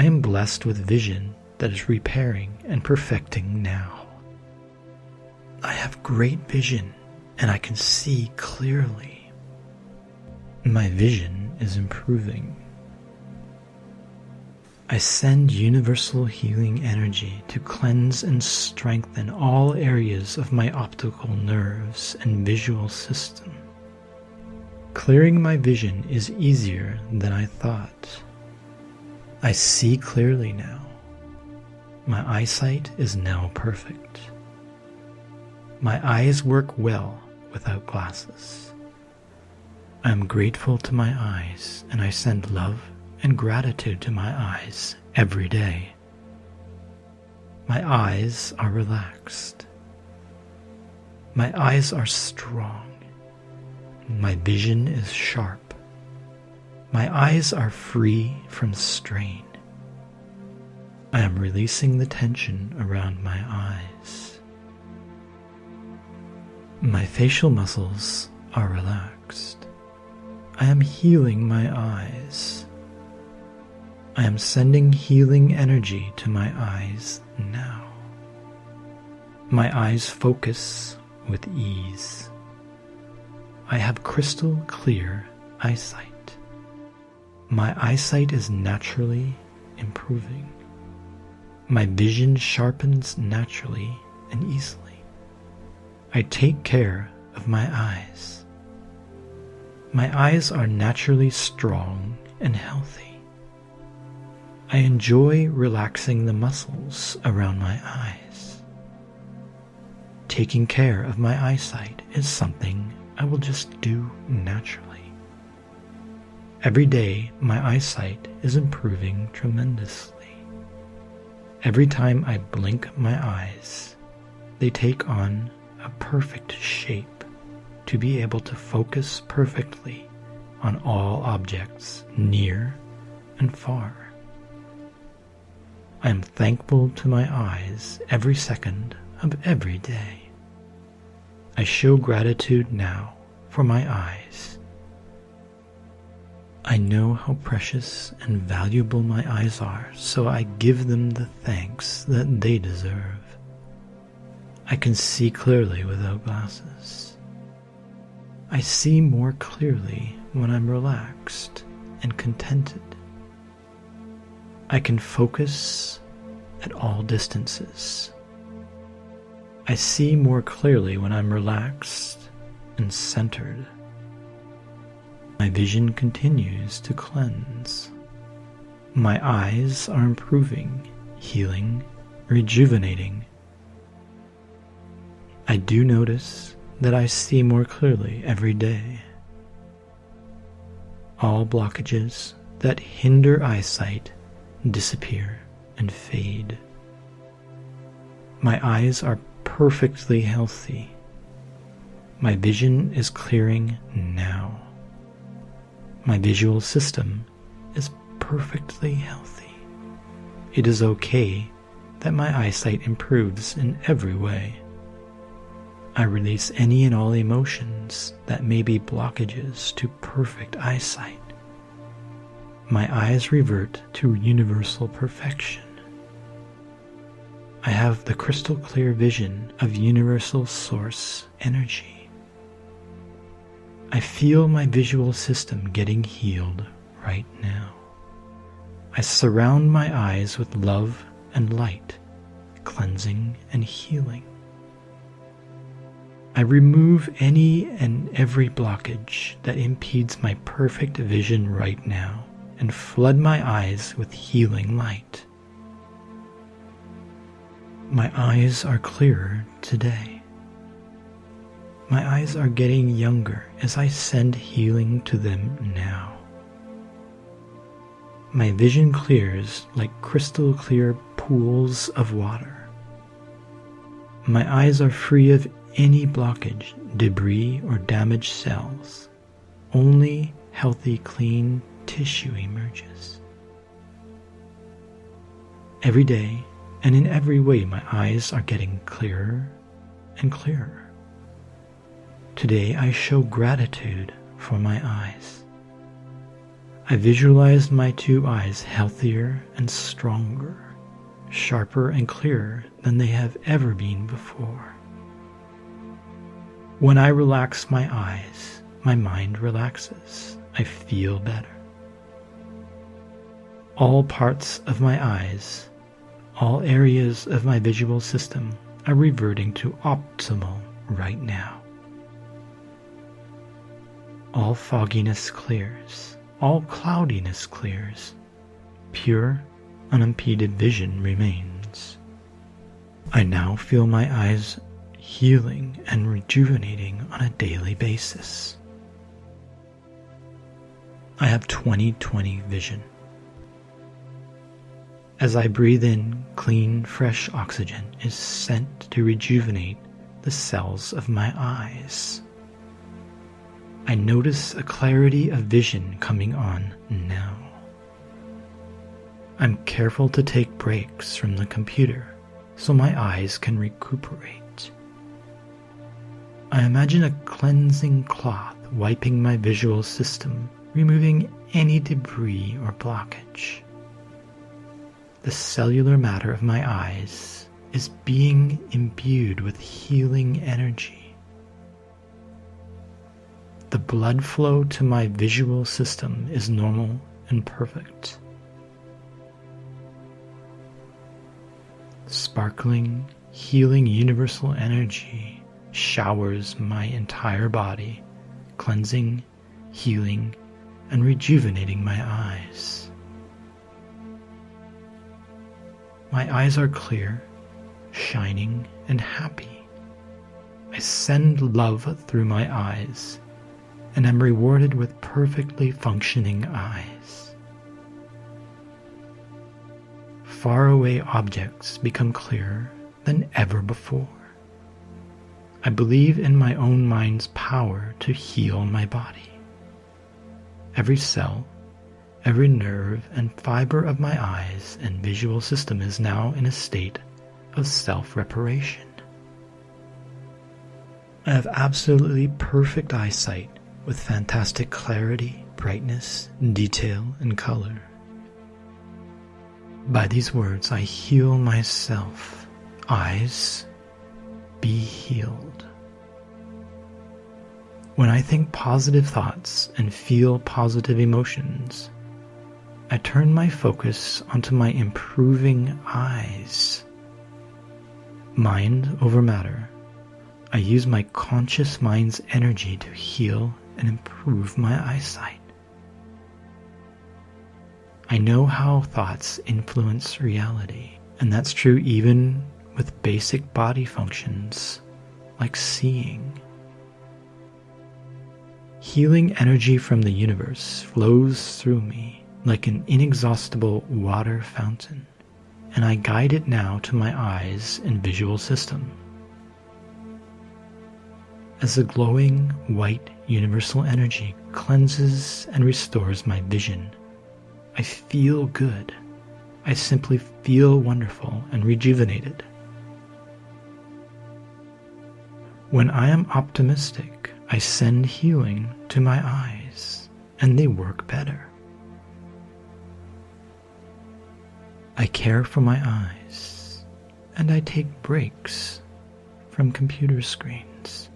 I am blessed with vision that is repairing and perfecting now. I have great vision and I can see clearly. My vision is improving. I send universal healing energy to cleanse and strengthen all areas of my optical nerves and visual system. Clearing my vision is easier than I thought. I see clearly now. My eyesight is now perfect. My eyes work well without glasses. I am grateful to my eyes, and I send love and gratitude to my eyes every day. My eyes are relaxed. My eyes are strong. My vision is sharp. My eyes are free from strain. I am releasing the tension around my eyes. My facial muscles are relaxed. I am healing my eyes. I am sending healing energy to my eyes now. My eyes focus with ease. I have crystal clear eyesight. My eyesight is naturally improving. My vision sharpens naturally and easily. I take care of my eyes. My eyes are naturally strong and healthy. I enjoy relaxing the muscles around my eyes. Taking care of my eyesight is something I will just do naturally. Every day, my eyesight is improving tremendously. Every time I blink my eyes, they take on a perfect shape to be able to focus perfectly on all objects near and far. I am thankful to my eyes every second of every day. I show gratitude now for my eyes. I know how precious and valuable my eyes are, so I give them the thanks that they deserve. I can see clearly without glasses. I see more clearly when I'm relaxed and contented. I can focus at all distances. I see more clearly when I'm relaxed and centered. My vision continues to cleanse. My eyes are improving, healing, rejuvenating. I do notice that I see more clearly every day. All blockages that hinder eyesight disappear and fade. My eyes are perfectly healthy. My vision is clearing now. My visual system is perfectly healthy. It is okay that my eyesight improves in every way. I release any and all emotions that may be blockages to perfect eyesight. My eyes revert to universal perfection. I have the crystal clear vision of universal source energy. I feel my visual system getting healed right now. I surround my eyes with love and light, cleansing and healing. I remove any and every blockage that impedes my perfect vision right now and flood my eyes with healing light. My eyes are clearer today. My eyes are getting younger as I send healing to them now. My vision clears like crystal clear pools of water. My eyes are free of any blockage, debris, or damaged cells. Only healthy, clean tissue emerges. Every day and in every way, my eyes are getting clearer and clearer. Today I show gratitude for my eyes. I visualize my two eyes healthier and stronger, sharper and clearer than they have ever been before. When I relax my eyes, my mind relaxes. I feel better. All parts of my eyes, all areas of my visual system are reverting to optimal right now. All fogginess clears. All cloudiness clears. Pure, unimpeded vision remains. I now feel my eyes healing and rejuvenating on a daily basis. I have 20/20 vision. As I breathe in, clean, fresh oxygen is sent to rejuvenate the cells of my eyes. I notice a clarity of vision coming on now. I'm careful to take breaks from the computer so my eyes can recuperate. I imagine a cleansing cloth wiping my visual system, removing any debris or blockage. The cellular matter of my eyes is being imbued with healing energy. The blood flow to my visual system is normal and perfect. Sparkling, healing universal energy showers my entire body, cleansing, healing, and rejuvenating my eyes. My eyes are clear, shining, and happy. I send love through my eyes, and am rewarded with perfectly functioning eyes. Faraway objects become clearer than ever before. I believe in my own mind's power to heal my body. Every cell, every nerve and fiber of my eyes and visual system is now in a state of self-reparation. I have absolutely perfect eyesight with fantastic clarity, brightness, detail, and color. By these words, I heal myself. Eyes, be healed. When I think positive thoughts and feel positive emotions, I turn my focus onto my improving eyes. Mind over matter. I use my conscious mind's energy to heal and improve my eyesight. I know how thoughts influence reality, and that's true even with basic body functions like seeing. Healing energy from the universe flows through me like an inexhaustible water fountain, and I guide it now to my eyes and visual system. As the glowing white universal energy cleanses and restores my vision, I feel good. I simply feel wonderful and rejuvenated. When I am optimistic, I send healing to my eyes, and they work better. I care for my eyes, and I take breaks from computer screens.